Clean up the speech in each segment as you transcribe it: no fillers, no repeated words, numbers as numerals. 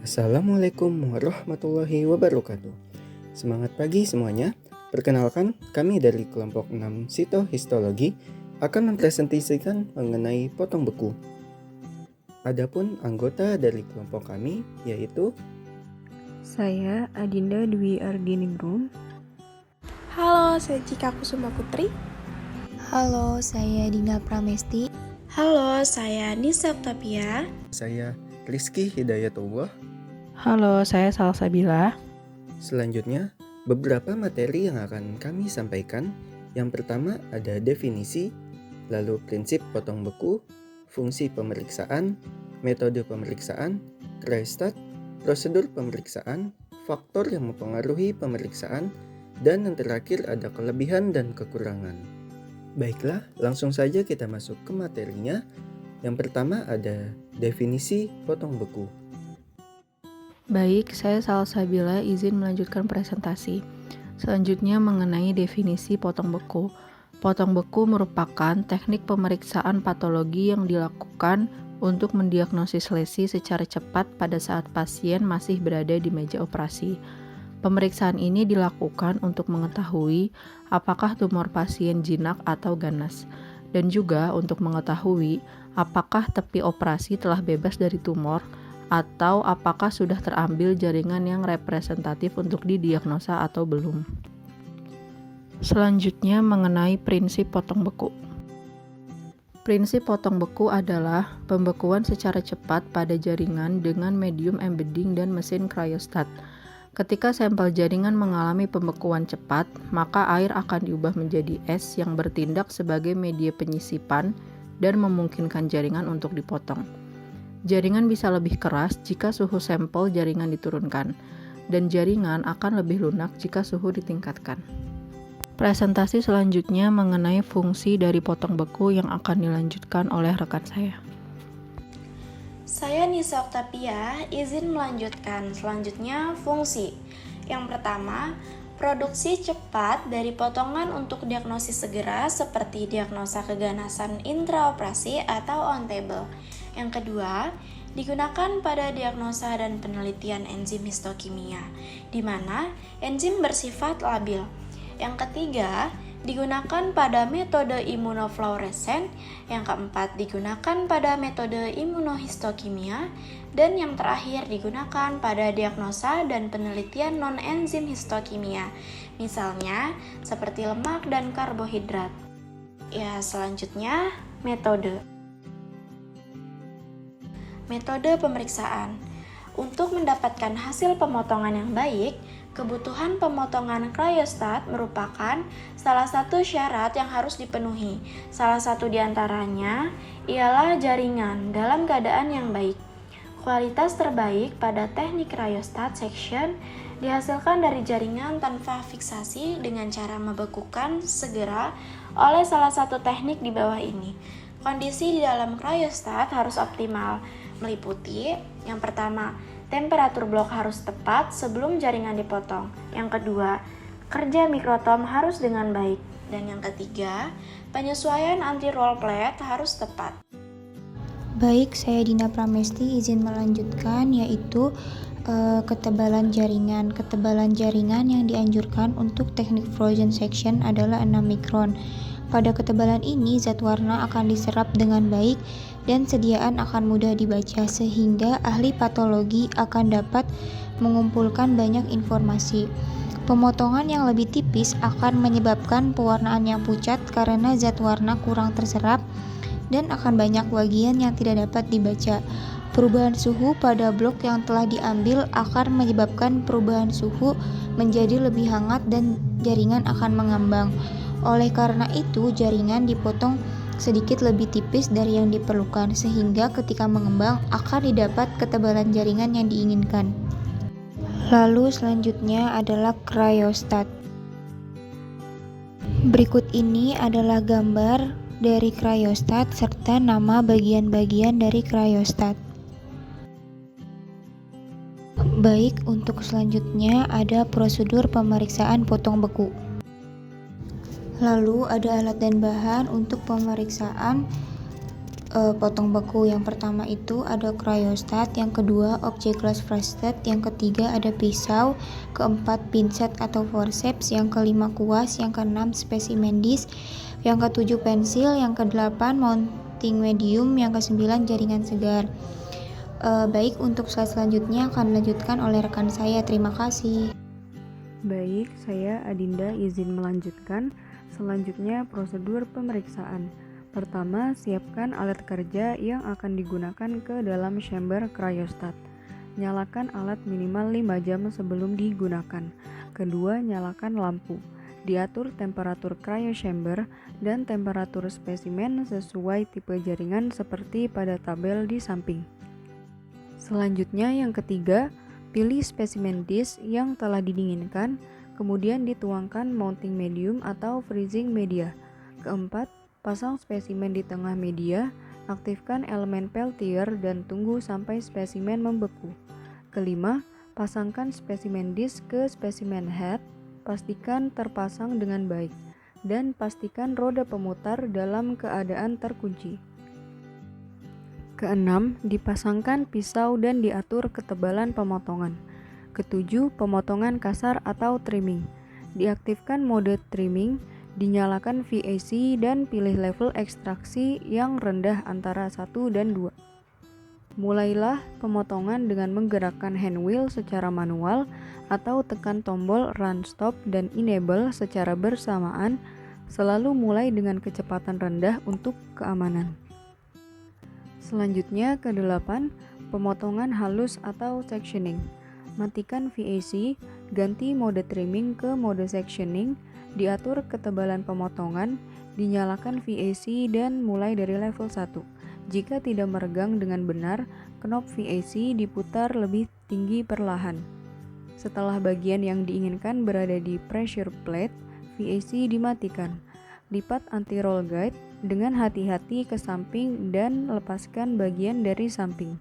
Assalamualaikum warahmatullahi wabarakatuh. Semangat pagi semuanya. Perkenalkan, kami dari kelompok 6 Sitohistologi akan mempresentasikan mengenai potong beku. Adapun anggota dari kelompok kami yaitu Saya Adinda Dwi Ardiningrum. Halo, saya Cika Kusuma Putri. Halo, saya Dina Pramesti. Halo, saya Nisa Octavia. saya Rizky Hidayatullah. Halo, saya Salsabila. Selanjutnya, beberapa materi yang akan kami sampaikan. Yang pertama ada definisi, lalu prinsip potong beku, fungsi pemeriksaan, metode pemeriksaan, cryostat, prosedur pemeriksaan, faktor yang mempengaruhi pemeriksaan, dan yang terakhir ada kelebihan dan kekurangan. Baiklah, langsung saja kita masuk ke materinya. Yang pertama ada definisi potong beku. Baik, saya Salsabila izin melanjutkan presentasi. Selanjutnya mengenai definisi potong beku. Potong beku merupakan teknik pemeriksaan patologi yang dilakukan untuk mendiagnosis lesi secara cepat pada saat pasien masih berada di meja operasi. Pemeriksaan ini dilakukan untuk mengetahui apakah tumor pasien jinak atau ganas, dan juga untuk mengetahui apakah tepi operasi telah bebas dari tumor atau apakah sudah terambil jaringan yang representatif untuk didiagnosa atau belum. Selanjutnya mengenai prinsip potong beku. Prinsip potong beku adalah pembekuan secara cepat pada jaringan dengan medium embedding dan mesin cryostat. Ketika sampel jaringan mengalami pembekuan cepat, maka air akan diubah menjadi es yang bertindak sebagai media penyisipan dan memungkinkan jaringan untuk dipotong. Jaringan bisa lebih keras jika suhu sampel jaringan diturunkan, dan jaringan akan lebih lunak jika suhu ditingkatkan. Presentasi selanjutnya mengenai fungsi dari potong beku yang akan dilanjutkan oleh rekan saya. Saya Nisa Octavia, izin melanjutkan. Selanjutnya, fungsi. Yang pertama, produksi cepat dari potongan untuk diagnosis segera seperti diagnosa keganasan intraoperasi atau on table. Yang kedua, digunakan pada diagnosa dan penelitian enzim histokimia, di mana enzim bersifat labil. Yang ketiga, digunakan pada metode imunofluoresen. Yang keempat, digunakan pada metode imunohistokimia. Dan yang terakhir, digunakan pada diagnosa dan penelitian non-enzim histokimia, misalnya seperti lemak dan karbohidrat. Ya, selanjutnya metode pemeriksaan. Untuk mendapatkan hasil pemotongan yang baik, kebutuhan pemotongan cryostat merupakan salah satu syarat yang harus dipenuhi. Salah satu di antaranya ialah jaringan dalam keadaan yang baik. Kualitas terbaik pada teknik cryostat section dihasilkan dari jaringan tanpa fiksasi dengan cara membekukan segera oleh salah satu teknik di bawah ini. Kondisi di dalam cryostat harus optimal, meliputi yang pertama, temperatur blok harus tepat sebelum jaringan dipotong. Yang kedua, kerja mikrotom harus dengan baik. Dan yang ketiga, penyesuaian anti-roll plate harus tepat. Baik, saya Dina Pramesti izin melanjutkan yaitu ketebalan jaringan. Ketebalan jaringan yang dianjurkan untuk teknik frozen section adalah 6 mikron. Pada ketebalan ini, zat warna akan diserap dengan baik dan sediaan akan mudah dibaca sehingga ahli patologi akan dapat mengumpulkan banyak informasi. Pemotongan yang lebih tipis akan menyebabkan pewarnaan yang pucat karena zat warna kurang terserap dan akan banyak bagian yang tidak dapat dibaca. Perubahan suhu pada blok yang telah diambil akan menyebabkan perubahan suhu menjadi lebih hangat dan jaringan akan mengambang. Oleh karena itu, jaringan dipotong sedikit lebih tipis dari yang diperlukan, sehingga ketika mengembang akan didapat ketebalan jaringan yang diinginkan. Lalu selanjutnya adalah cryostat. Berikut ini adalah gambar dari cryostat serta nama bagian-bagian dari cryostat. Baik, untuk selanjutnya ada prosedur pemeriksaan potong beku. Lalu ada alat dan bahan untuk pemeriksaan potong beku. Yang pertama itu ada cryostat, yang kedua object-glass freestat, yang ketiga ada pisau, keempat pinset atau forceps, yang kelima kuas, yang keenam spesimen disk, yang ketujuh pensil, yang kedelapan mounting medium, yang kesembilan jaringan segar. Baik, untuk slide selanjutnya akan dilanjutkan oleh rekan saya. Terima kasih. Baik, saya Adinda izin melanjutkan. Selanjutnya prosedur pemeriksaan. Pertama, siapkan alat kerja yang akan digunakan ke dalam chamber cryostat. Nyalakan alat minimal 5 jam sebelum digunakan. Kedua, nyalakan lampu. Diatur temperatur cryochamber dan temperatur spesimen sesuai tipe jaringan seperti pada tabel di samping. Selanjutnya yang ketiga, pilih spesimen disk yang telah didinginkan, kemudian dituangkan mounting medium atau freezing media. Keempat, pasang spesimen di tengah media, aktifkan elemen peltier dan tunggu sampai spesimen membeku. Kelima, pasangkan spesimen disk ke spesimen head, pastikan terpasang dengan baik, dan pastikan roda pemutar dalam keadaan terkunci. Keenam, dipasangkan pisau dan diatur ketebalan pemotongan. Ketujuh, pemotongan kasar atau trimming. Diaktifkan mode trimming, dinyalakan VAC dan pilih level ekstraksi yang rendah antara 1 dan 2. Mulailah pemotongan dengan menggerakkan hand wheel secara manual atau tekan tombol run stop dan enable secara bersamaan, selalu mulai dengan kecepatan rendah untuk keamanan. Selanjutnya ke-8, pemotongan halus atau sectioning. Matikan VAC, ganti mode trimming ke mode sectioning, diatur ketebalan pemotongan, dinyalakan VAC dan mulai dari level 1. Jika tidak meregang dengan benar, knob VAC diputar lebih tinggi perlahan. Setelah bagian yang diinginkan berada di pressure plate, VAC dimatikan. Lipat anti-roll guide dengan hati-hati ke samping dan lepaskan bagian dari samping.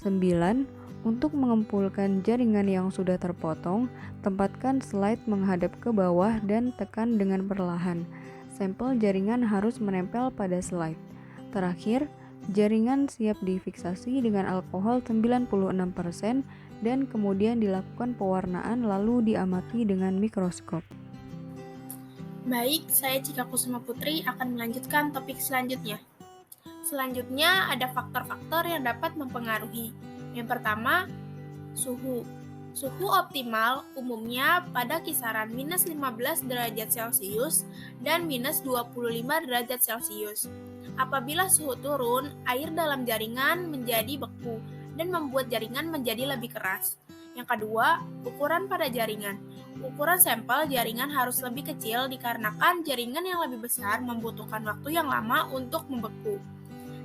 9. Untuk mengempulkan jaringan yang sudah terpotong, tempatkan slide menghadap ke bawah dan tekan dengan perlahan. Sampel jaringan harus menempel pada slide. Terakhir, jaringan siap difiksasi dengan alkohol 96% dan kemudian dilakukan pewarnaan lalu diamati dengan mikroskop. Baik, saya Cika Kusuma Putri akan melanjutkan topik selanjutnya. Selanjutnya ada faktor-faktor yang dapat mempengaruhi. Yang pertama, suhu. Suhu optimal umumnya pada kisaran minus 15 derajat Celcius dan minus 25 derajat Celcius. Apabila suhu turun, air dalam jaringan menjadi beku dan membuat jaringan menjadi lebih keras. Yang kedua, ukuran pada jaringan. Ukuran sampel jaringan harus lebih kecil dikarenakan jaringan yang lebih besar membutuhkan waktu yang lama untuk membeku.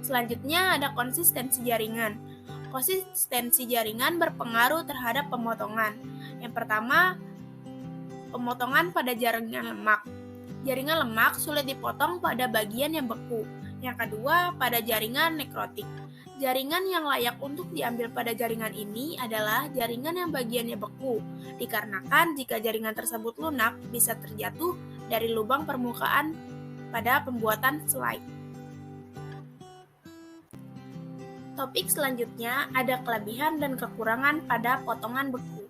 Selanjutnya ada konsistensi jaringan. Konsistensi jaringan berpengaruh terhadap pemotongan. Yang pertama, pemotongan pada jaringan lemak. Jaringan lemak sulit dipotong pada bagian yang beku. Yang kedua, pada jaringan nekrotik. Jaringan yang layak untuk diambil pada jaringan ini adalah jaringan yang bagiannya beku, dikarenakan jika jaringan tersebut lunak bisa terjatuh dari lubang permukaan pada pembuatan slide. Topik selanjutnya ada kelebihan dan kekurangan pada potongan beku.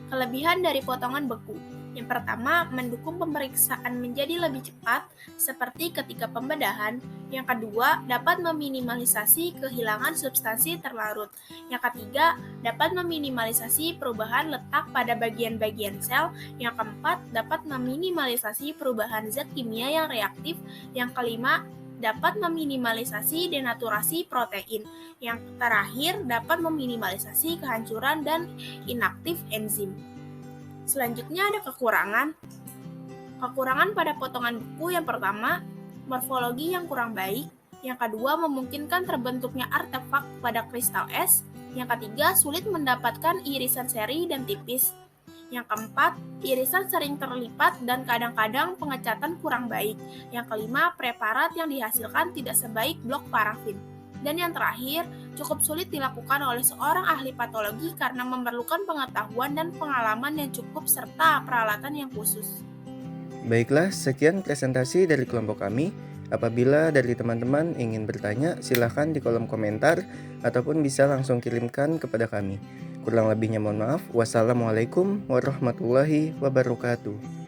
Kelebihan dari potongan beku. Yang pertama, mendukung pemeriksaan menjadi lebih cepat, seperti ketika pembedahan. Yang kedua, dapat meminimalisasi kehilangan substansi terlarut. Yang ketiga, dapat meminimalisasi perubahan letak pada bagian-bagian sel. Yang keempat, dapat meminimalisasi perubahan zat kimia yang reaktif. Yang kelima, dapat meminimalisasi denaturasi protein. Yang terakhir, dapat meminimalisasi kehancuran dan inaktif enzim. Selanjutnya ada kekurangan. Kekurangan pada potongan beku yang pertama, morfologi yang kurang baik. Yang kedua, memungkinkan terbentuknya artefak pada kristal es. Yang ketiga, sulit mendapatkan irisan seri dan tipis. Yang keempat, irisan sering terlipat dan kadang-kadang pengecatan kurang baik. Yang kelima, preparat yang dihasilkan tidak sebaik blok parafin. Dan yang terakhir, cukup sulit dilakukan oleh seorang ahli patologi karena memerlukan pengetahuan dan pengalaman yang cukup serta peralatan yang khusus. Baiklah, sekian presentasi dari kelompok kami. Apabila dari teman-teman ingin bertanya, silahkan di kolom komentar ataupun bisa langsung kirimkan kepada kami. Kurang lebihnya mohon maaf. Wassalamualaikum warahmatullahi wabarakatuh.